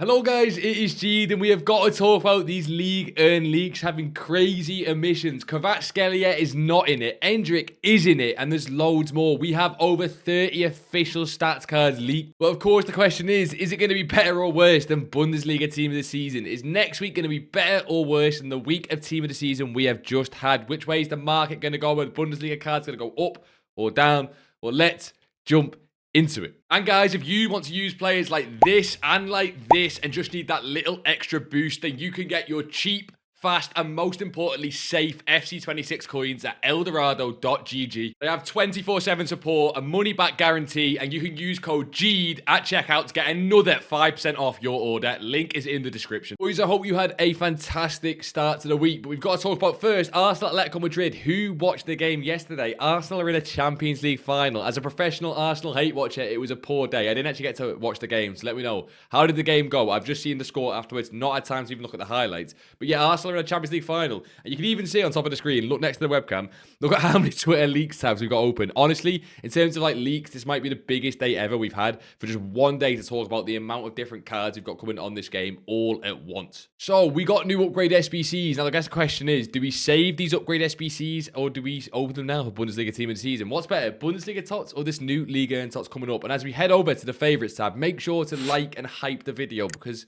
Hello guys, it is Jead and we have got to talk about these league earn leaks having crazy omissions. Kvaratskhelia is not in it, Endrick is in it, and there's loads more. We have over 30 official stats cards leaked. But of course the question is it going to be better or worse than Bundesliga Team of the Season? Is next week going to be better or worse than the week of Team of the Season we have just had? Which way is the market going to go? Are the Bundesliga cards going to go up or down? Well, let's jump into it. And guys, if you want to use players like this and just need that little extra boost, then you can get your cheap, fast, and most importantly, safe FC26 coins at eldorado.gg. They have 24/7 support, a money-back guarantee, and you can use code JEAD at checkout to get another 5% off your order. Link is in the description. Boys, I hope you had a fantastic start to the week, but we've got to talk about first Arsenal Atletico Madrid. Who watched the game yesterday? Arsenal are in a Champions League final. As a professional Arsenal hate watcher, it was a poor day. I didn't actually get to watch the game, so let me know. How did the game go? I've just seen the score afterwards, not had time to even look at the highlights. But yeah, Arsenal are in a Champions League final, and you can even see on top of the screen, look next to the webcam, look at how many Twitter leaks tabs we've got open. Honestly, in terms of like leaks, this might be the biggest day ever we've had for just one day to talk about the amount of different cards we've got coming on this game all at once. So we got new upgrade SBCs. Now I guess the question is, do we save these upgrade SBCs or do we open them now for Bundesliga Team of the Season? What's better, Bundesliga TOTS or this new Ligue and TOTS coming up? And as we head over to the favorites tab, make sure to like and hype the video because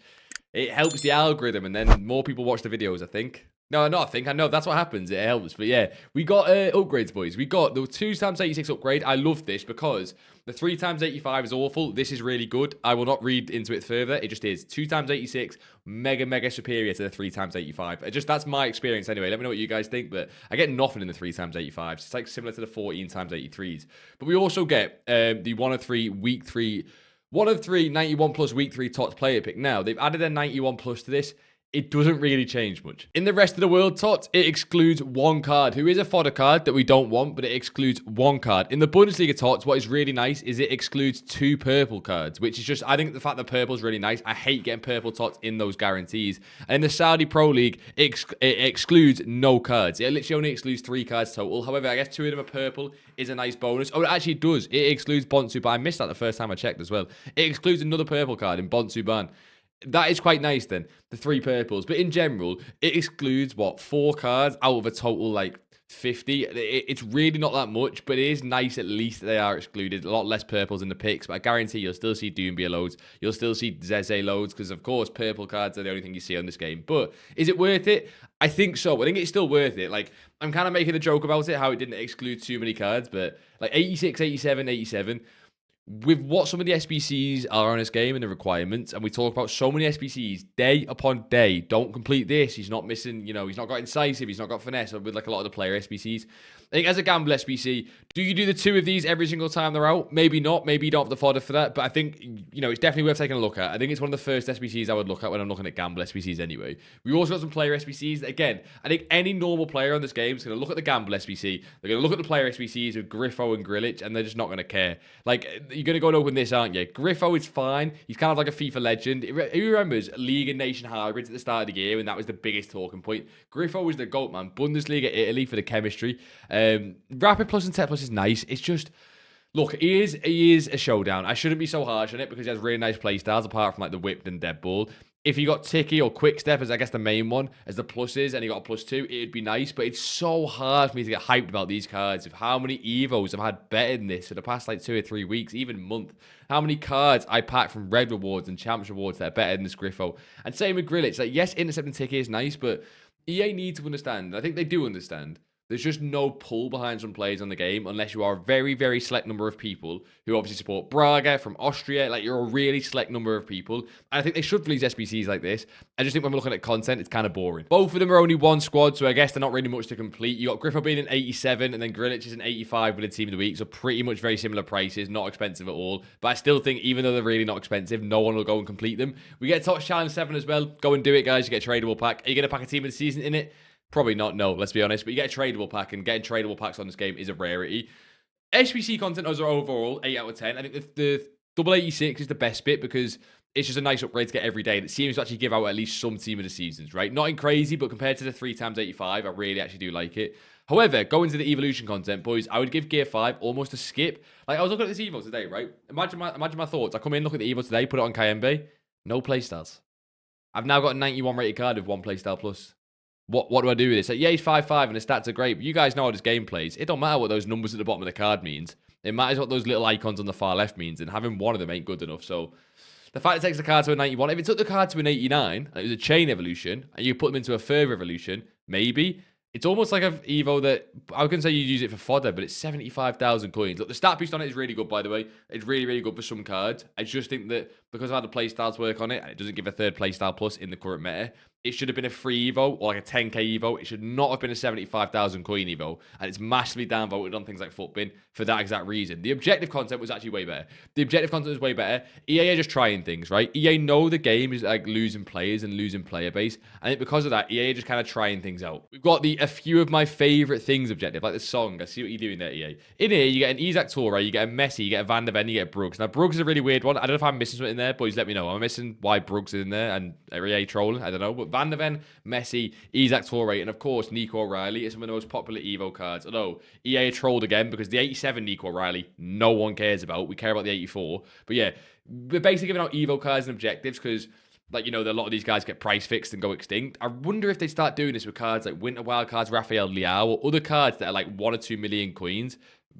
it helps the algorithm and then more people watch the videos, I think. No, not I think. I know that's what happens. It helps. But yeah, we got upgrades, boys. We got the 2x86 upgrade. I love this because the 3x85 is awful. This is really good. I will not read into it further. It just is. 2x86, mega superior to the 3x85. That's my experience anyway. Let me know what you guys think. But I get nothing in the 3x85s. It's like similar to the 14x83s. But we also get the 1 of 3 week 3. 1 of 3 91 plus week 3 TOTS player pick. Now, they've added a 91 plus to this. It doesn't really change much. In the rest of the world, TOTS, it excludes one card, who is a fodder card that we don't want, but it excludes one card. In the Bundesliga TOTS, what is really nice is it excludes 2 purple cards, which is just, I think the fact that purple is really nice. I hate getting purple TOTS in those guarantees. And in the Saudi Pro League, it excludes no cards. It literally only excludes 3 cards total. However, I guess 2 of them are purple is a nice bonus. Oh, it actually does. It excludes Bonsu, but I missed that the first time I checked as well. It excludes another purple card in Bonsu Ban. That is quite nice then, the 3 purples. But in general, it excludes, 4 cards out of a total, 50. It's really not that much, but it is nice at least that they are excluded. A lot less purples in the picks, but I guarantee you'll still see Doumbia loads. You'll still see Zeze loads, because of course, purple cards are the only thing you see on this game. But is it worth it? I think so. I think it's still worth it. I'm kind of making a joke about it, how it didn't exclude too many cards, but 86, 87, 87... with what some of the SBCs are on this game and the requirements, and we talk about so many SBCs day upon day, don't complete this, he's not missing, he's not got incisive, he's not got finesse, with a lot of the player SBCs. I think as a gamble SBC, do you do the 2 of these every single time they're out? Maybe not. Maybe you don't have the fodder for that. But I think, it's definitely worth taking a look at. I think it's one of the first SBCs I would look at when I'm looking at gamble SBCs anyway. We also got some player SBCs that, again, I think any normal player on this game is going to look at the gamble SBC. They're going to look at the player SBCs with Griffo and Grilic, and they're just not going to care. You're going to go and open this, aren't you? Griffo is fine. He's kind of like a FIFA legend. Who remembers League and Nation hybrids at the start of the year, and that was the biggest talking point? Griffo was the GOAT, man. Bundesliga Italy for the chemistry. Rapid Plus and Tech Plus is nice. It's just, look, he is a showdown. I shouldn't be so harsh on it because he has really nice play styles apart from the whipped and dead ball. If you got Ticky or Quick Step as I guess the main one, as the pluses, and you got a +2, it'd be nice. But it's so hard for me to get hyped about these cards of how many Evos I've had better than this for the past 2 or 3 weeks, even month. How many cards I pack from Red Rewards and Champs Rewards that are better than this Griffo. And same with Grilic. Yes, intercepting Ticky is nice, but EA need to understand. I think they do understand. There's just no pull behind some players on the game unless you are a very, very select number of people who obviously support Braga from Austria. You're a really select number of people. And I think they should release SBCs like this. I just think when we're looking at content, it's kind of boring. Both of them are only one squad, so I guess they're not really much to complete. You got Griffo being an 87, and then Grilic is an 85 with a team of the week, so pretty much very similar prices, not expensive at all. But I still think even though they're really not expensive, no one will go and complete them. We get TOTS Challenge 7 as well. Go and do it, guys. You get a tradable pack. Are you going to pack a team of the season in it? Probably not, no, let's be honest. But you get a tradable pack, and getting tradable packs on this game is a rarity. SBC content as overall, 8 out of 10. I think the double 86 is the best bit because it's just a nice upgrade to get every day. And it seems to actually give out at least some team of the seasons, right? Nothing crazy, but compared to the 3x85, I really actually do like it. However, going to the evolution content, boys, I would give Gear 5 almost a skip. I was looking at this Evo today, right? Imagine my thoughts. I come in, look at the Evo today, put it on Kayembe. No playstyles. I've now got a 91 rated card with 1 playstyle plus. What do I do with this? Like, yeah, he's 5'5", and his stats are great, but you guys know how this game plays. It don't matter what those numbers at the bottom of the card means. It matters what those little icons on the far left means, and having one of them ain't good enough. So the fact it takes the card to a 91, if it took the card to an 89, and it was a chain evolution, and you put them into a further evolution, maybe. It's almost like an Evo that, I was going to say you use it for fodder, but it's 75,000 coins. Look, the stat boost on it is really good, by the way. It's really, really good for some cards. I just think that because of how the playstyles work on it, and it doesn't give a third playstyle plus in the current meta, it should have been a free Evo or like a 10k Evo. It should not have been a 75,000 coin Evo. And it's massively downvoted on things like Footbin for that exact reason. The objective content was actually way better. The objective content was way better. EA are just trying things, right? EA know the game is like losing players and losing player base. And because of that, EA are just kind of trying things out. We've got a few of my favorite things objective, like the song. I see what you're doing there, EA. In here, you get an Isaac Toure, you get a Messi, you get a Van der Ven, you get Bruggs. Now, Bruggs is a really weird one. I don't know if I'm missing something in there, boys, let me know. I'm missing why Bruggs is in there and EA trolling. I don't know. But Van der Ven, Messi, Isaac Toure, and of course, Nico O'Reilly is some of the most popular Evo cards. Although, EA trolled again because the 87 Nico O'Reilly, no one cares about. We care about the 84. But yeah, we're basically giving out Evo cards and objectives because, like, you know, a lot of these guys get price fixed and go extinct. I wonder if they start doing this with cards like Winter Wild cards, Rafael Leao, or other cards that are like 1 or 2 million coins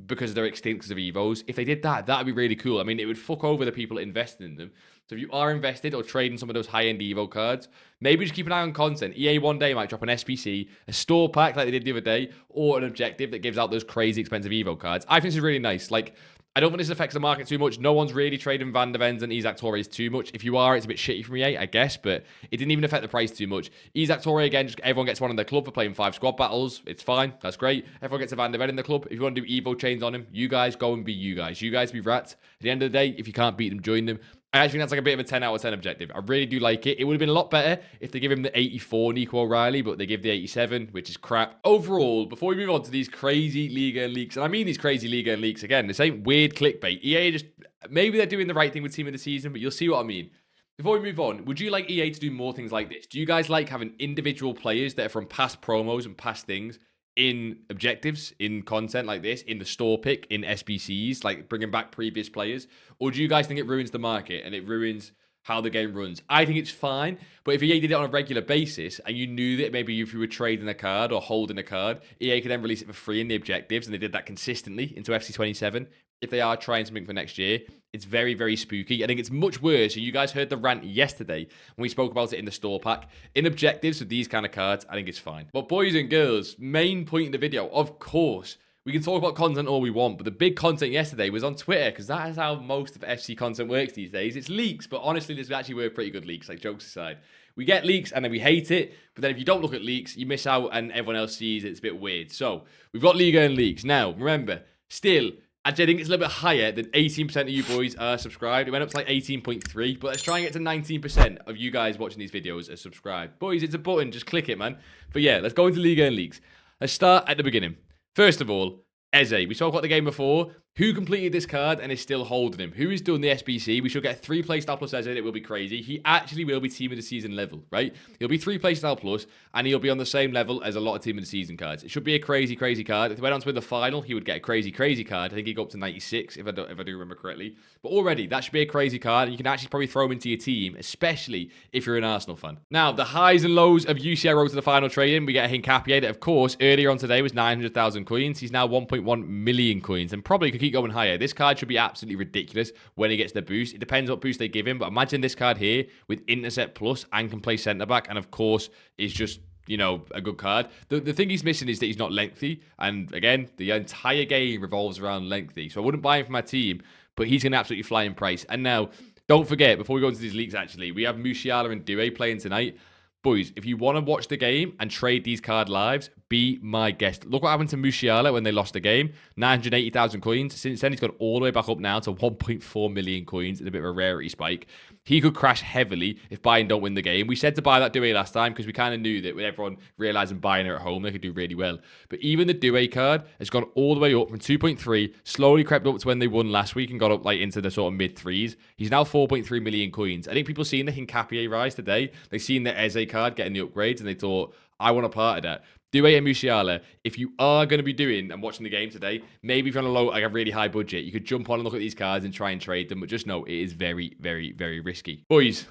because they're extinct because of Evos. If they did that, that'd be really cool. I mean, it would fuck over the people investing in them. So if you are invested or trading some of those high-end Evo cards, maybe just keep an eye on content. EA one day might drop an SPC, a store pack like they did the other day, or an objective that gives out those crazy expensive Evo cards. I think this is really nice. Like, I don't think this affects the market too much. No one's really trading Van der Vens and Isaac Torres too much. If you are, it's a bit shitty from EA, I guess, but it didn't even affect the price too much. Isaac Torres, again, just everyone gets one in their club for playing 5 squad battles. It's fine. That's great. Everyone gets a Van der Ven in the club. If you want to do Evo chains on him, you guys go and be you guys. You guys be rats. At the end of the day, if you can't beat them, join them. I actually think that's like a bit of a 10 out of 10 objective. I really do like it. It would have been a lot better if they give him the 84 Nico O'Reilly, but they give the 87, which is crap. Overall, before we move on to these crazy Liga and leaks, and I mean these crazy Liga and leaks, again, this ain't weird clickbait. EA just, maybe they're doing the right thing with Team of the Season, but you'll see what I mean. Before we move on, would you like EA to do more things like this? Do you guys like having individual players that are from past promos and past things in objectives, in content like this, in the store pick, in SBCs, like bringing back previous players? Or do you guys think it ruins the market and it ruins how the game runs? I think it's fine, but if EA did it on a regular basis and you knew that maybe if you were trading a card or holding a card, EA could then release it for free in the objectives, and they did that consistently into FC 27. If they are trying something for next year, it's very, very spooky. I think it's much worse. You guys heard the rant yesterday when we spoke about it in the store pack. In objectives with these kind of cards, I think it's fine. But boys and girls, main point in the video, of course, we can talk about content all we want, but the big content yesterday was on Twitter, because that is how most of FC content works these days. It's leaks, but honestly, this actually were pretty good leaks, like jokes aside. We get leaks and then we hate it, but then if you don't look at leaks, you miss out and everyone else sees it. It's a bit weird. So we've got Liga and leaks. Now, remember, still, actually, I think it's a little bit higher than 18% of you boys are subscribed. It went up to like 18.3, but let's try and get to 19% of you guys watching these videos are subscribed. Boys, it's a button. Just click it, man. But yeah, let's go into Liga and leaks. Let's start at the beginning. First of all, Eze. We spoke about the game before. Who completed this card and is still holding him? Who is doing the SBC? We should get 3 playstyle plus Eze. It will be crazy. He actually will be Team of the Season level, right? He'll be 3 playstyle plus, and he'll be on the same level as a lot of Team of the Season cards. It should be a crazy, crazy card. If he went on to win the final, he would get a crazy, crazy card. I think he'd go up to 96, if I do remember correctly. But already, that should be a crazy card, and you can actually probably throw him into your team, especially if you're an Arsenal fan. Now, the highs and lows of UCL Road to the Final trading. We get a Hincapié that, of course, earlier on today was 900,000 coins. He's now 1.1 million coins, and probably could keep going higher. This card should be absolutely ridiculous when he gets the boost. It depends what boost they give him, but imagine this card here with Intercept Plus and can play centre-back, and of course is just, you know, a good card. The thing he's missing is that he's not lengthy, and again, the entire game revolves around lengthy, so I wouldn't buy him for my team, but he's going to absolutely fly in price. And now, don't forget, before we go into these leaks actually, we have Musiala and Doué playing tonight. Boys, if you want to watch the game and trade these card lives, be my guest. Look what happened to Musiala when they lost the game. 980,000 coins. Since then, he's gone all the way back up now to 1.4 million coins in a bit of a rarity spike. He could crash heavily if Bayern don't win the game. We said to buy that Doué last time because we kind of knew that with everyone realising Bayern are at home, they could do really well. But even the Doué card has gone all the way up from 2.3, slowly crept up to when they won last week and got up like into the sort of mid-threes. He's now 4.3 million coins. I think people seen the Hincapié rise today. They've seen the Eze card getting the upgrades and they thought, I want a part of that. Doué and Musiala, if you are going to be doing and watching the game today, maybe if you're on a really high budget, you could jump on and look at these cards and try and trade them, but just know it is very, very, very risky. Boys,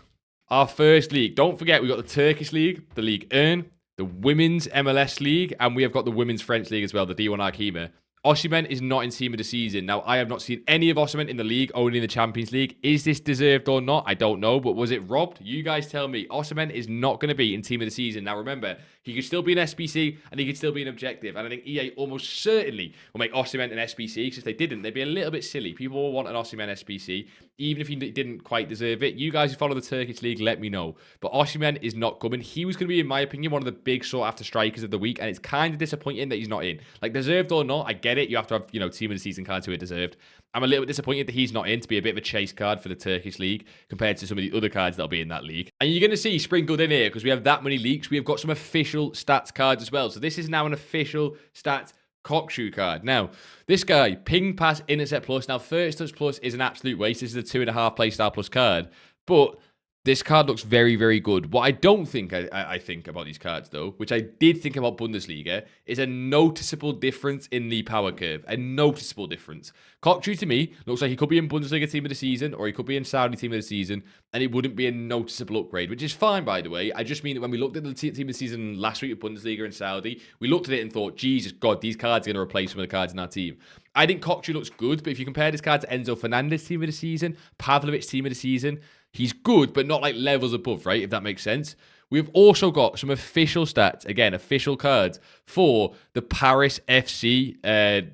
our first league. Don't forget, we've got the Turkish League, the Ligue 1, the Women's MLS League, and we have got the Women's French League as well, the D1 Arkema. Oshimen is not in team of the season. Now, I have not seen any of Oshimen in the league, only in the Champions League. Is this deserved or not? I don't know, but was it robbed? You guys tell me. Oshimen is not going to be in team of the season. Now, remember, he could still be an SBC, and he could still be an objective. And I think EA almost certainly will make Oshimen an SBC, because if they didn't, they'd be a little bit silly. People will want an Oshimen SBC, even if he didn't quite deserve it. You guys who follow the Turkish League, let me know. But Oshimen is not coming. He was going to be, in my opinion, one of the big sought-after strikers of the week, and it's kind of disappointing that he's not in. Like, deserved or not, I get it. You have to have, team of the season cards who are deserved. I'm a little bit disappointed that he's not in, to be a bit of a chase card for the Turkish League compared to some of the other cards that'll be in that league. And you're going to see sprinkled in here, because we have that many leaks, we have got some official stats cards as well. So this is now an official stats cockshoe card. Now, this guy, Ping Pass Intercept Plus. Now, First Touch Plus is an absolute waste. This is a 2.5 playstyle plus card. But this card looks very, very good. What I don't think I think about these cards, though, which I did think about Bundesliga, is a noticeable difference in the power curve. A noticeable difference. Cockshoe, to me, looks like he could be in Bundesliga team of the season, or he could be in Saudi team of the season, and it wouldn't be a noticeable upgrade, which is fine, by the way. I just mean that when we looked at the team of the season last week with Bundesliga and Saudi, we looked at it and thought, Jesus God, these cards are going to replace some of the cards in our team. I think Cockshoe looks good, but if you compare this card to Enzo Fernandez team of the season, Pavlovic team of the season, he's good, but not like levels above, right? If that makes sense. We've also got some official stats, again, official cards for the Paris FC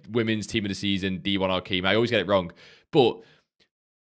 women's team of the season, D1 Arkema. I always get it wrong. But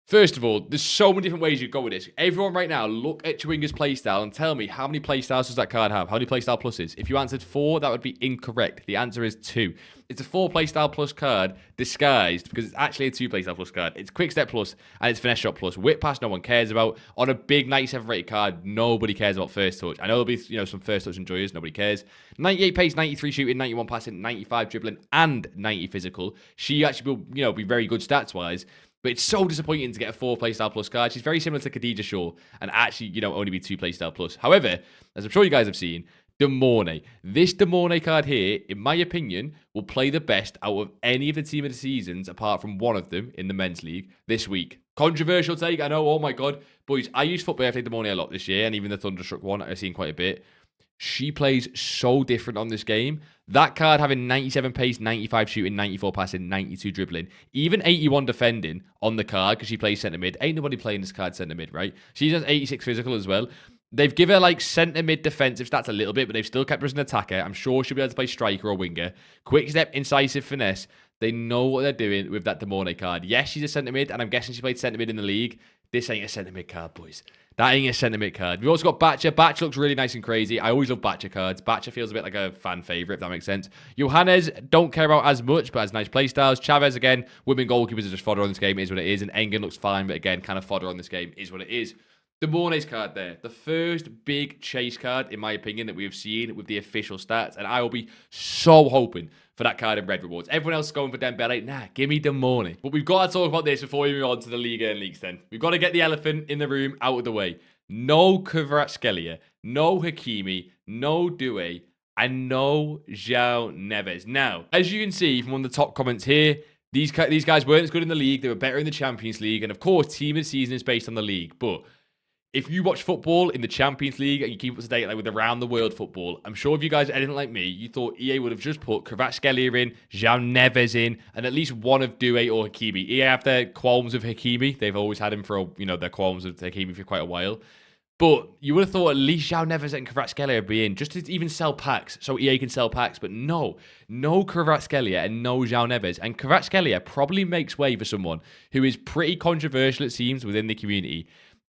first of all, there's so many different ways you go with this. Everyone right now, look at Chewinga's playstyle and tell me how many playstyles does that card have? How many playstyle pluses? If you answered 4, that would be incorrect. The answer is 2. It's a 4 playstyle plus card disguised because it's actually a 2 playstyle plus card. It's Quick Step Plus and it's Finesse Shot Plus. Whip Pass, no one cares about. On a big 97 rated card, nobody cares about First Touch. I know there'll be some First Touch enjoyers, nobody cares. 98 pace, 93 shooting, 91 passing, 95 dribbling, and 90 physical. She actually will, be very good stats wise. But it's so disappointing to get a 4 playstyle plus card. She's very similar to Khadija Shaw and actually, only be 2 playstyle plus. However, as I'm sure you guys have seen, Demorne. This Demorne card here, in my opinion, will play the best out of any of the team of the seasons apart from one of them in the men's league this week. Controversial take, I know, oh my God. Boys, I use Football FA Demorne a lot this year, and even the Thunderstruck one I've seen quite a bit. She plays so different on this game. That card having 97 pace, 95 shooting, 94 passing, 92 dribbling, even 81 defending on the card because she plays centre mid. Ain't nobody playing this card centre mid, right? She has 86 physical as well. They've given her like centre mid defensive stats a little bit, but they've still kept her as an attacker. I'm sure she'll be able to play striker or winger. Quick step, incisive finesse. They know what they're doing with that Demorne card. Yes, she's a centre mid, and I'm guessing she played centre mid in the league. This ain't a centre mid card, boys. That ain't a centre mid card. We've also got Batcher. Batcher looks really nice and crazy. I always love Batcher cards. Batcher feels a bit like a fan favourite, if that makes sense. Johannes, don't care about as much, but has nice playstyles. Chavez, again, women goalkeepers are just fodder on this game, is what it is. And Engen looks fine, but again, kind of fodder on this game, is what it is. Demorne's card there. The first big chase card, in my opinion, that we have seen with the official stats. And I will be so hoping for that card in red rewards. Everyone else is going for Dembele. Nah, give me Demorne. But we've got to talk about this before we move on to the Ligue and leagues then. We've got to get the elephant in the room out of the way. No Kvara, no Hakimi, no Doué, and no João Neves. Now, as you can see from one of the top comments here, these guys weren't as good in the league. They were better in the Champions League. And of course, team of the season is based on the league. But if you watch football in the Champions League and you keep up to date with around the world football, I'm sure if you guys are anything like me, you thought EA would have just put Kvara in, João Neves in, and at least one of Doué or Hakimi. EA have their qualms of Hakimi. They've always had him for, their qualms of Hakimi for quite a while. But you would have thought at least João Neves and Kvara would be in, just to even sell packs, so EA can sell packs. But no Kvara and no João Neves. And Kvara probably makes way for someone who is pretty controversial, it seems, within the community.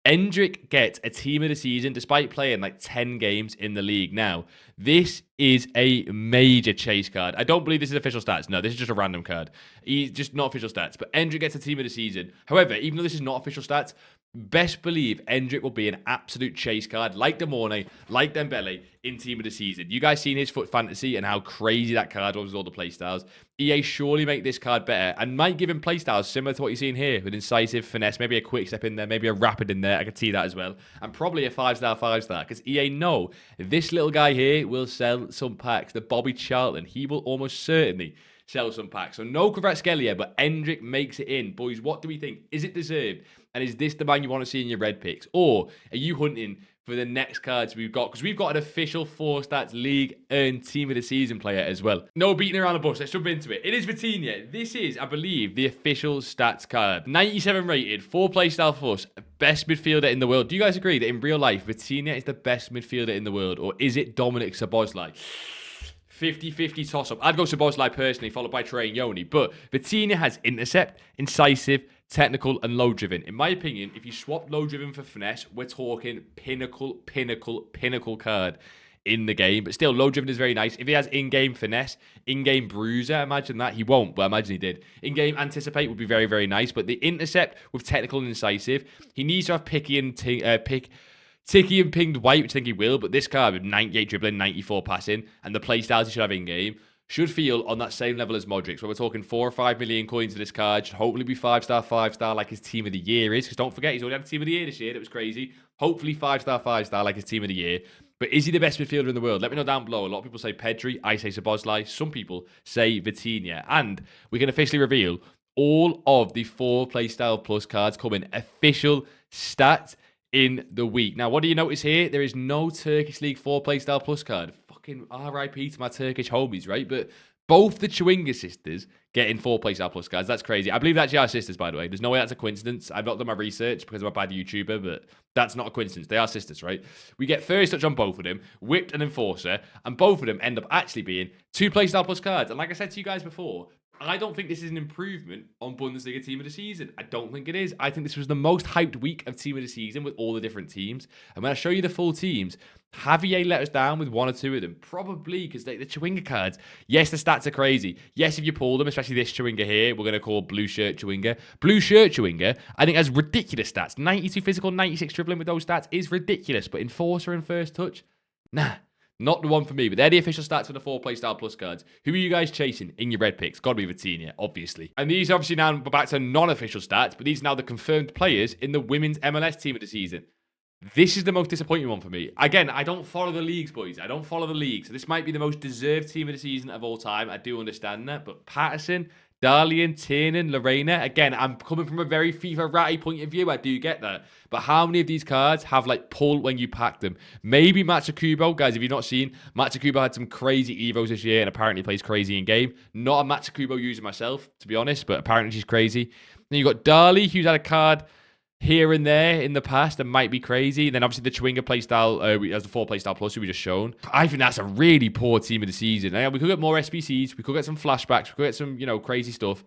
Endrick gets a team of the season despite playing like 10 games in the league. Now, this is a major chase card. I don't believe this is official stats. No, this is just a random card. He's just not official stats. But Endrick gets a team of the season. However, even though this is not official stats, best believe Endrick will be an absolute chase card like Demorne, like Dembele in team of the season. You guys seen his foot fantasy and how crazy that card was with all the playstyles. EA surely make this card better and might give him playstyles similar to what you're seeing here with incisive, finesse, maybe a quick step in there, maybe a rapid in there. I could see that as well. And probably a 5-star because EA know this little guy here will sell some packs. The Bobby Charlton, he will almost certainly sell some packs. So no Kvara, but Endrick makes it in. Boys, what do we think? Is it deserved? And is this the man you want to see in your red picks? Or are you hunting for the next cards we've got? Because we've got an official 4stats league earned team of the season player as well. No beating around the bush. Let's jump into it. It is Vitinha. This is, I believe, the official stats card. 97 rated, 4 playstyle plus, best midfielder in the world. Do you guys agree that in real life, Vitinha is the best midfielder in the world? Or is it Dominic Szoboszlai? 50-50 toss-up. I'd go Szoboszlai personally, followed by Trey and Yoni. But Vitinha has intercept, incisive, technical, and low-driven. In my opinion, if you swap low-driven for finesse, we're talking pinnacle card in the game. But still, low-driven is very nice. If he has in-game finesse, in-game bruiser, imagine that. He won't, but imagine he did. In-game anticipate would be very, very nice. But the intercept with technical and incisive, he needs to have Ticky and pinged white, which I think he will, but this card with 98 dribbling, 94 passing, and the playstyles he should have in-game, should feel on that same level as Modric. So we're talking 4 or 5 million coins for this card. Should hopefully be 5-star like his team of the year is. Because don't forget, he's already had a team of the year this year. That was crazy. Hopefully 5-star like his team of the year. But is he the best midfielder in the world? Let me know down below. A lot of people say Pedri. I say Szoboszlai. Some people say Vitinha. And we can officially reveal all of the 4 playstyle plus cards coming official stat in the week. Now, what do you notice here? There is no Turkish League 4 playstyle plus card. Fucking RIP to my Turkish homies, right? But both the Chewinga sisters getting 4 playstyle plus cards. That's crazy. I believe that's our sisters, by the way. There's no way that's a coincidence. I've not done my research because I'm a bad YouTuber, but that's not a coincidence. They are sisters, right? We get first touch on both of them, whipped and enforcer, and both of them end up actually being 2 playstyle plus cards. And like I said to you guys before, I don't think this is an improvement on Bundesliga Team of the Season. I don't think it is. I think this was the most hyped week of Team of the Season with all the different teams. And when I show you the full teams, Javier let us down with 1 or 2 of them. Probably because the Chewinga cards, yes, the stats are crazy. Yes, if you pull them, especially this Chewinga here, we're going to call Blue Shirt Chewinga. Blue Shirt Chewinga, I think has ridiculous stats. 92 physical, 96 dribbling with those stats is ridiculous. But Enforcer and First Touch, nah. Not the one for me, but they're the official stats for the 4 playstyle plus cards. Who are you guys chasing in your red picks? Gotta be Vitinha, obviously. And these obviously now back to non-official stats, but these are now the confirmed players in the women's MLS team of the season. This is the most disappointing one for me. Again, I don't follow the leagues, boys. I don't follow the league. So this might be the most deserved team of the season of all time. I do understand that. But Patterson, Darlian, Tiernan, Lorena. Again, I'm coming from a very FIFA ratty point of view. I do get that. But how many of these cards have like pull when you pack them? Maybe Matsukubo. Guys, if you've not seen, Matsukubo had some crazy Evos this year and apparently plays crazy in game. Not a Matsukubo user myself, to be honest, but apparently she's crazy. Then you've got Dali, who's had a card here and there in the past that might be crazy. And then obviously the Chewinga playstyle, as the 4 playstyle plus who we just shown. I think that's a really poor team of the season. We could get more SBCs, we could get some flashbacks, we could get some, crazy stuff.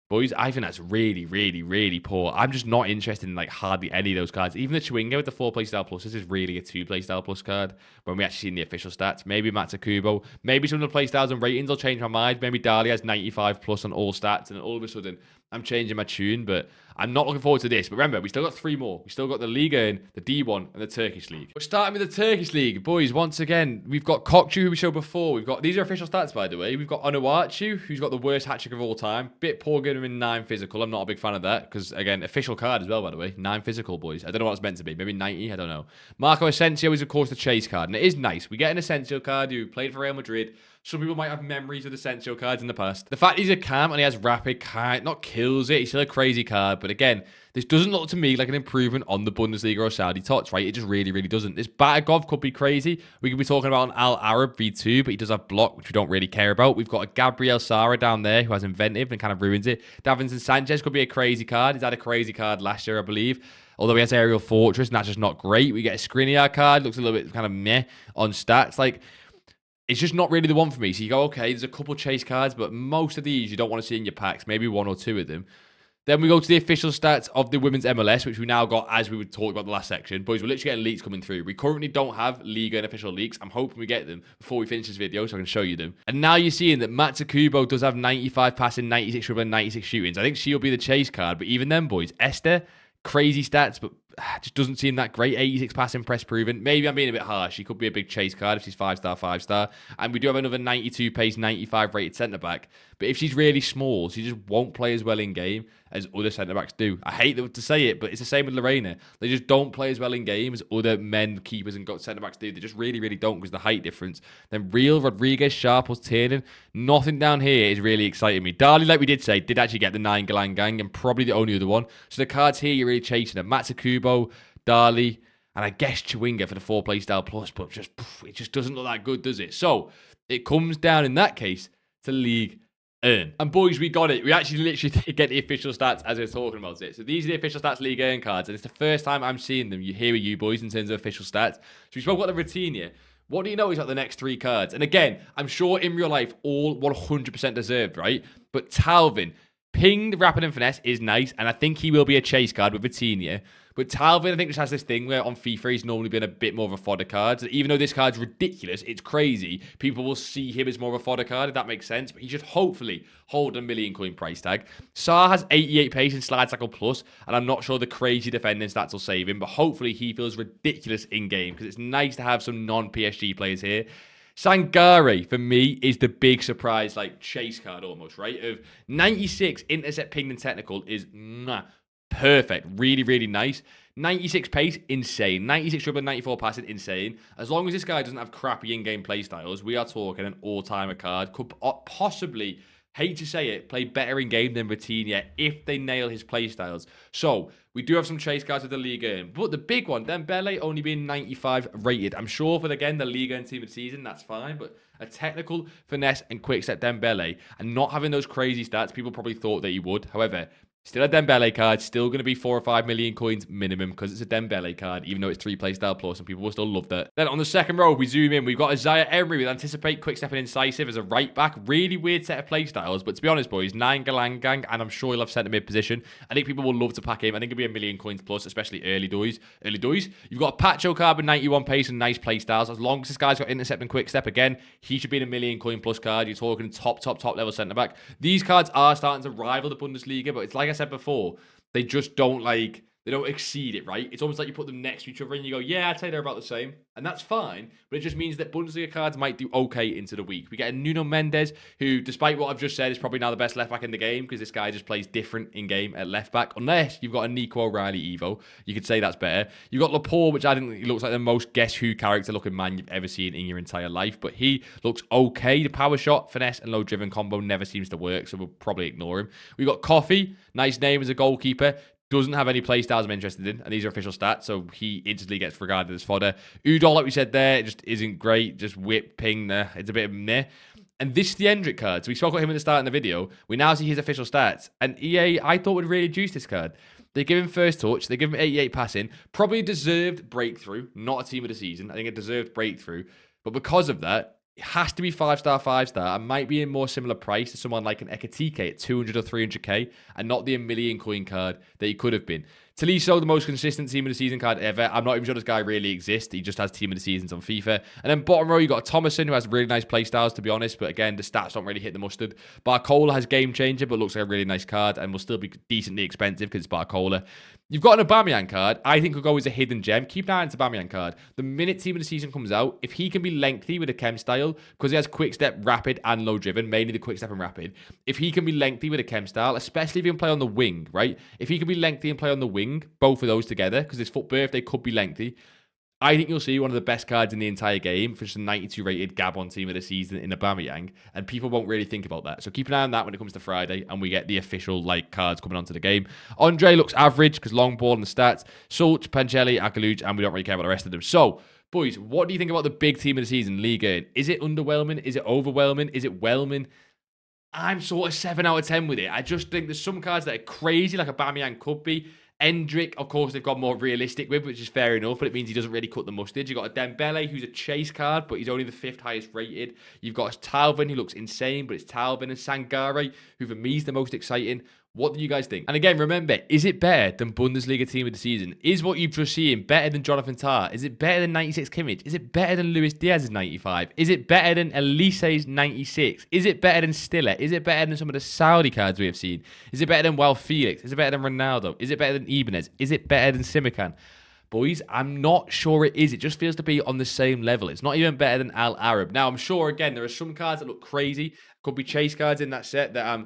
Boys, I think that's really poor. I'm just not interested in like hardly any of those cards. Even the Chewinga with the 4 playstyle plus, this is really a 2 playstyle plus card when we actually see the official stats. Maybe Matsukubo, maybe some of the playstyles and ratings will change my mind. Maybe Dali has 95 plus on all stats and all of a sudden I'm changing my tune, but I'm not looking forward to this. But remember, we still got 3 more. We still got the Ligue 1, the D1, and the Turkish League. We're starting with the Turkish League. Boys, once again, we've got Kokcu, who we showed before. We've got, these are official stats, by the way. We've got Onuachu, who's got the worst hat-trick of all time. Bit poor getting him in 9 physical. I'm not a big fan of that, because, again, official card as well, by the way. 9 physical, boys. I don't know what it's meant to be. Maybe 90, I don't know. Marco Asensio is, of course, the chase card, and it is nice. We get an Asensio card who played for Real Madrid. Some people might have memories of the Asensio cards in the past. The fact he's a cam and he has rapid, not kills it. He's still a crazy card. But again, this doesn't look to me like an improvement on the Bundesliga or Saudi TOTS, right? It just really doesn't. This Batagov could be crazy. We could be talking about an Al Arab V2, but he does have block, which we don't really care about. We've got a Gabriel Sara down there who has inventive and kind of ruins it. Davinson Sanchez could be a crazy card. He's had a crazy card last year, I believe. Although he has Aerial Fortress, and that's just not great. We get a Skriniar card. Looks a little bit kind of meh on stats. Like, it's just not really the one for me. So you go, okay, there's a couple chase cards, but most of these you don't want to see in your packs. Maybe 1 or 2 of them. Then we go to the official stats of the women's MLS, which we now got as we would talk about the last section. Boys, we're literally getting leaks coming through. We currently don't have Liga and official leaks. I'm hoping we get them before we finish this video so I can show you them. And now you're seeing that Matsukubo does have 95 passing, 96 dribbling, 96 shootings. I think she'll be the chase card. But even then, boys, Esther, crazy stats, but just doesn't seem that great. 86 passing, press proven. Maybe I'm being a bit harsh. She could be a big chase card if she's 5-star, 5-star. And we do have another 92 pace, 95 rated centre back. But if she's really small, she just won't play as well in game. as other centre-backs do. I hate to say it, but it's the same with Lorena. They just don't play as well in game as other men, keepers, and centre-backs do. They just really, really don't because of the height difference. Then Real, Rodriguez, Sharp, Tiernan. Nothing down here is really exciting me. Darley, like we did say, did actually get the 9 Galang gang and probably the only other one. So the cards here, you're really chasing them. Matsukubo, Darley, and I guess Chewinga for the 4 playstyle plus, but it just doesn't look that good, does it? So it comes down in that case to League Earn. And boys, we got it. We actually literally did get the official stats as we were talking about it. So these are the official stats League Earn cards, and it's the first time I'm seeing them here with you boys in terms of official stats. So we spoke about the Retinia. What do you know is about the next 3 cards? And again, I'm sure in real life, all 100% deserved, right? But Talvin, pinged, rapid, and finesse is nice, and I think he will be a chase card with Retinia. But Talvin, I think, just has this thing where on FIFA he's normally been a bit more of a fodder card. So even though this card's ridiculous, it's crazy, people will see him as more of a fodder card, if that makes sense. But he should hopefully hold a million coin price tag. Saar has 88 pace and slide tackle plus, and I'm not sure the crazy defending stats will save him, but hopefully he feels ridiculous in game because it's nice to have some non-PSG players here. Sangare, for me, is the big surprise, like, chase card almost, right? Of 96 intercept, ping, and technical is perfect. Really, really nice. 96 pace, insane. 96 dribbling, 94 passing, insane. As long as this guy doesn't have crappy in-game playstyles, we are talking an all-timer card. Could possibly, hate to say it, play better in-game than Retinia if they nail his playstyles. So, we do have some chase cards with the Ligue 1. But the big one, Dembele only being 95 rated. I'm sure for, again, the Ligue 1 team of the season, that's fine. But a technical, finesse, and quick step Dembele, and not having those crazy stats, people probably thought that he would. However, still a Dembele card, still going to be 4 or 5 million coins minimum because it's a Dembele card, even though it's 3 playstyle plus, and people will still love that. Then on the second row, we zoom in. We've got Isaiah Emery with Anticipate, Quick Step, and Incisive as a right back. Really weird set of playstyles, but to be honest, boys, 9 Galang gang, and I'm sure he'll have centre mid position. I think people will love to pack him. I think it'll be a million coins plus, especially early doors. You've got a Pacho card with 91 pace and nice playstyles. As long as this guy's got Intercept and Quick Step, again, he should be in a million coin plus card. You're talking top level centre back. These cards are starting to rival the Bundesliga, but it's like I said before, they just don't they don't exceed it, right? It's almost like you put them next to each other and you go, yeah, I'd say they're about the same. And that's fine, but it just means that Bundesliga cards might do okay into the week. We get a Nuno Mendes, who, despite what I've just said, is probably now the best left back in the game because this guy just plays different in game at left back. Unless you've got a Nico O'Reilly Evo, you could say that's better. You've got Laporte, which I think he looks like the most Guess Who character looking man you've ever seen in your entire life, but he looks okay. The power shot, finesse, and low driven combo never seems to work, so we'll probably ignore him. We've got Coffee, nice name as a goalkeeper. Doesn't have any playstyles I'm interested in, and these are official stats, so he instantly gets regarded as fodder. Udol, like we said there, it just isn't great. Just whip, ping, it's a bit of meh. And this is the Hendrick card. So we spoke about him at the start of the video. We now see his official stats. And EA, I thought, would really juice this card. They give him first touch. They give him 88 passing. Probably a deserved breakthrough. Not a team of the season. I think a deserved breakthrough. But because of that, it has to be 5-star, 5-star. and might be in more similar price to someone like an Ekatike at 200 or 300k, and not the a million coin card that he could have been. Taliso, the most consistent team of the season card ever. I'm not even sure this guy really exists. He just has team of the seasons on FIFA. And then bottom row, you got Thomason, who has really nice playstyles, to be honest. But again, the stats don't really hit the mustard. Barcola has Game Changer, but looks like a really nice card and will still be decently expensive because it's Barcola. You've got an Aubameyang card. I think will go as a hidden gem. Keep an eye on this Aubameyang card. The minute team of the season comes out, if he can be lengthy with a chem style, because he has quick step, rapid, and low driven, mainly the quick step and rapid. If he can be lengthy with a chem style, especially if he can play on the wing, right? If he can be lengthy and play on the wing, both of those together, because his foot birthday could be lengthy, I think you'll see one of the best cards in the entire game for just a 92 rated Gabon team of the season in Aubameyang, and people won't really think about that. So keep an eye on that when it comes to Friday, and we get the official cards coming onto the game. Andre looks average because long ball and the stats. Sulch, Pancelli, Akaluj, and we don't really care about the rest of them. So, boys, what do you think about the big team of the season, Ligue 1? Is it underwhelming? Is it overwhelming? Is it whelming? I'm sort of 7 out of 10 with it. I just think there's some cards that are crazy, like Aubameyang could be. Hendrick, of course, they've got more realistic with, which is fair enough, but it means he doesn't really cut the mustard. You've got a Dembele, who's a chase card, but he's only the 5th highest rated. You've got Talvin, who looks insane, but it's Talvin, and Sangare, who for me is the most exciting. What do you guys think? And again, remember, is it better than Bundesliga team of the season? Is what you've just seen better than Jonathan Tah? Is it better than 96 Kimmich? Is it better than Luis Diaz's 95? Is it better than Elise's 96? Is it better than Stiller? Is it better than some of the Saudi cards we have seen? Is it better than Joao Felix? Is it better than Ronaldo? Is it better than Ibanez? Is it better than Simikan? Boys, I'm not sure it is. It just feels to be on the same level. It's not even better than Al Arab. Now, I'm sure, again, there are some cards that look crazy. Could be chase cards in that set that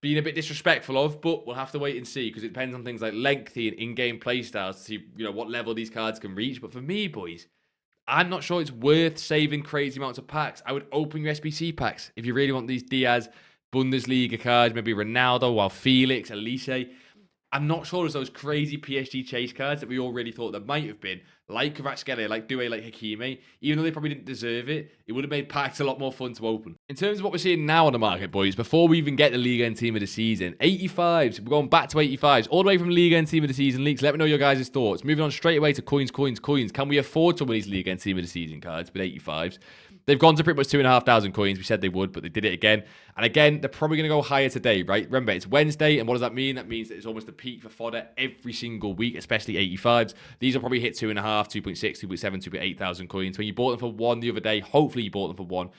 being a bit disrespectful of, but we'll have to wait and see because it depends on things like lengthy and in-game playstyles to see, what level these cards can reach. But for me, boys, I'm not sure it's worth saving crazy amounts of packs. I would open your SBC packs if you really want these Diaz, Bundesliga cards, maybe Ronaldo, while Felix, Elise. I'm not sure there's those crazy PSG chase cards that we all really thought there might have been, like Kvara, like Doué, like Hakimi. Even though they probably didn't deserve it, it would have made packs a lot more fun to open. In terms of what we're seeing now on the market, boys, before we even get the Ligue 1 team of the season, 85s, we're going back to 85s, all the way from Ligue 1 team of the season leaks. Let me know your guys' thoughts. Moving on straight away to coins. Can we afford some of these Ligue 1 team of the season cards with 85s? They've gone to pretty much 2,500 coins. We said they would, but they did it again. And again, they're probably going to go higher today, right? Remember, it's Wednesday, and what does that mean? That means that it's almost a peak for fodder every single week, especially 85s. These will probably hit 2.5, 2.6, 2.7, 2.8 thousand coins. When you bought them for one the other day, hopefully you bought them for one.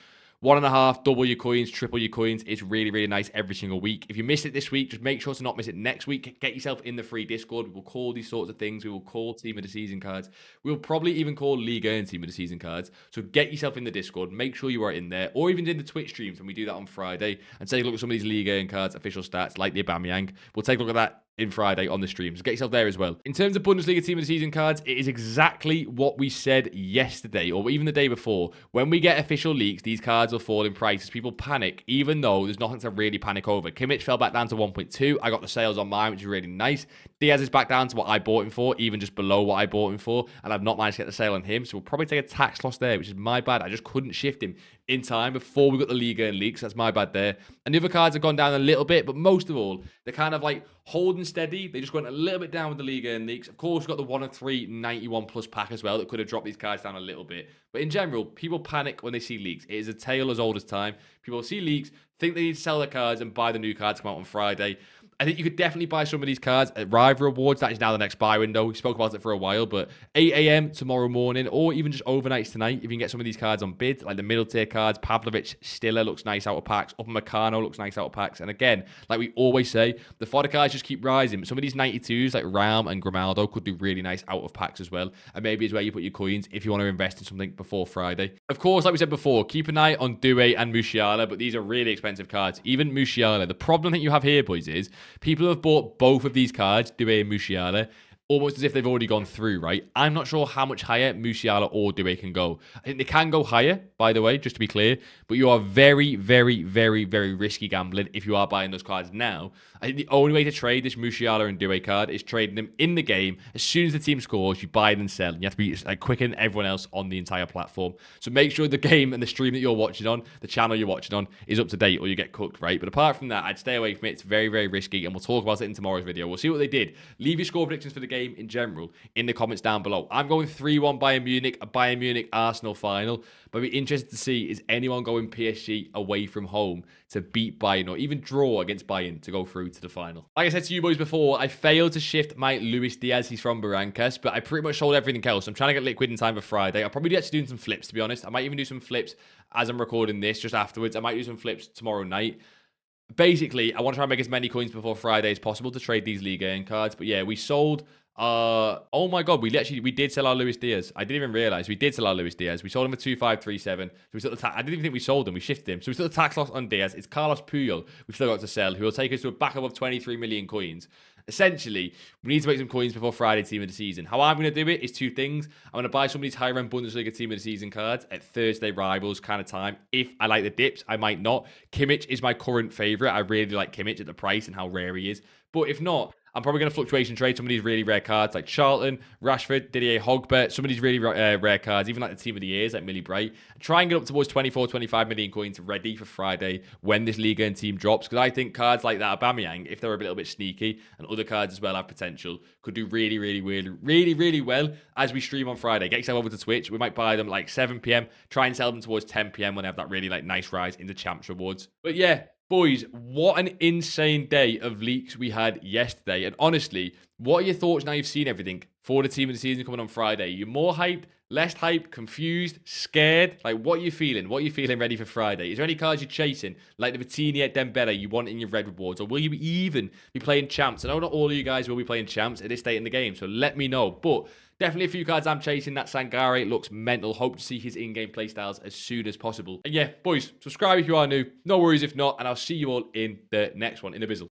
1.5, double your coins, triple your coins. It's really, really nice every single week. If you missed it this week, just make sure to not miss it next week. Get yourself in the free Discord. We will call these sorts of things. We will call Team of the Season cards. We'll probably even call Ligue 1 Team of the Season cards. So get yourself in the Discord. Make sure you are in there. Or even in the Twitch streams when we do that on Friday. And take a look at some of these Ligue 1 cards, official stats, like the Aubameyang. We'll take a look at that in Friday on the streams. Get yourself there as well. In terms of Bundesliga Team of the Season cards, it is exactly what we said yesterday or even the day before. When we get official leaks, these cards will fall in price as people panic, even though there's nothing to really panic over. Kimmich fell back down to 1.2. I got the sales on mine, which is really nice. Diaz is back down to what I bought him for, even just below what I bought him for, and I've not managed to get the sale on him, so we'll probably take a tax loss there, which is my bad. I just couldn't shift him in time before we got the Liga and leaks. That's my bad there. And the other cards have gone down a little bit, but most of all, they're kind of like holding steady. They just went a little bit down with the Liga and leaks. Of course, we've got the 1 of 3 91 plus pack as well that could have dropped these cards down a little bit. But in general, people panic when they see leaks. It is a tale as old as time. People see leaks, think they need to sell their cards and buy the new cards come out on Friday. I think you could definitely buy some of these cards at Rival Rewards. That is now the next buy window. We spoke about it for a while, but 8 a.m. tomorrow morning, or even just overnights tonight, if you can get some of these cards on bid, like the middle tier cards, Pavlovic, Stiller looks nice out of packs, Upamecano looks nice out of packs. And again, like we always say, the fodder cards just keep rising. But some of these 92s, like Ram and Grimaldo, could do really nice out of packs as well. And maybe is where you put your coins if you want to invest in something before Friday. Of course, like we said before, keep an eye on Doué and Musiala, but these are really expensive cards. Even Musiala. The problem that you have here, boys, is people have bought both of these cards, Doué and Musiala, almost as if they've already gone through, right? I'm not sure how much higher Musiala or Doué can go. I think they can go higher, by the way, just to be clear, but you are very, very, very, very risky gambling if you are buying those cards now. I think the only way to trade this Musiala and Doué card is trading them in the game. As soon as the team scores, you buy and sell. And you have to be like quicker than everyone else on the entire platform. So make sure the game and the stream that you're watching on, the channel you're watching on, is up to date or you get cooked, right? But apart from that, I'd stay away from it. It's very, very risky, and we'll talk about it in tomorrow's video. We'll see what they did. Leave your score predictions for the game in general in the comments down below. I'm going 3-1 Bayern Munich, a Bayern Munich Arsenal final. But I'd be interested to see, is anyone going PSG away from home to beat Bayern or even draw against Bayern to go through to the final? Like I said to you boys before, I failed to shift my Luis Diaz. He's from Barrancas, but I pretty much sold everything else. I'm trying to get liquid in time for Friday. I'll probably be actually doing some flips, to be honest. I might even do some flips as I'm recording this, just afterwards. I might do some flips tomorrow night. Basically, I want to try and make as many coins before Friday as possible to trade these Ligue 1 cards. But yeah, we sold... oh my god, we did sell our Luis Diaz. I didn't even realize we did sell our Luis Diaz. We sold him for 2,537. So we still I didn't even think we sold him. We shifted him. So we still the tax loss on Diaz. It's Carlos Puyol we've still got to sell, who will take us to a backup of 23 million coins. Essentially, we need to make some coins before Friday team of the season. How I'm going to do it is two things. I'm going to buy some of these higher end Bundesliga team of the season cards at Thursday Rivals kind of time. If I like the dips, I might not. Kimmich is my current favorite. I really like Kimmich at the price and how rare he is. But if not, I'm probably going to fluctuation trade some of these really rare cards like Charlton, Rashford, Didier Hogba, some of these really rare cards, even like the team of the years like Millie Bright. Try and get up towards 24, 25 million coins ready for Friday when this Ligue 1 team drops. Because I think cards like that Aubameyang, if they're a little bit sneaky, and other cards as well have potential, could do really, really well as we stream on Friday. Get yourself over to Twitch. We might buy them like 7 p.m. Try and sell them towards 10 p.m. when they have that really like nice rise into Champs rewards. But yeah, boys, what an insane day of leaks we had yesterday. And honestly, What are your thoughts now you've seen everything for the team of the season coming on Friday? You're more hyped, less hyped, confused, scared? Like, what are you feeling? What are you feeling ready for Friday? Is there any cards you're chasing, like the Vitinha, Dembele, you want in your red rewards? Or will you even be playing champs? I know not all of you guys will be playing champs at this state in the game, so let me know. But definitely a few cards I'm chasing. That Sangare looks mental. Hope to see his in-game playstyles as soon as possible. And yeah, boys, subscribe if you are new. No worries if not, and I'll see you all in the next one. In a bizzle.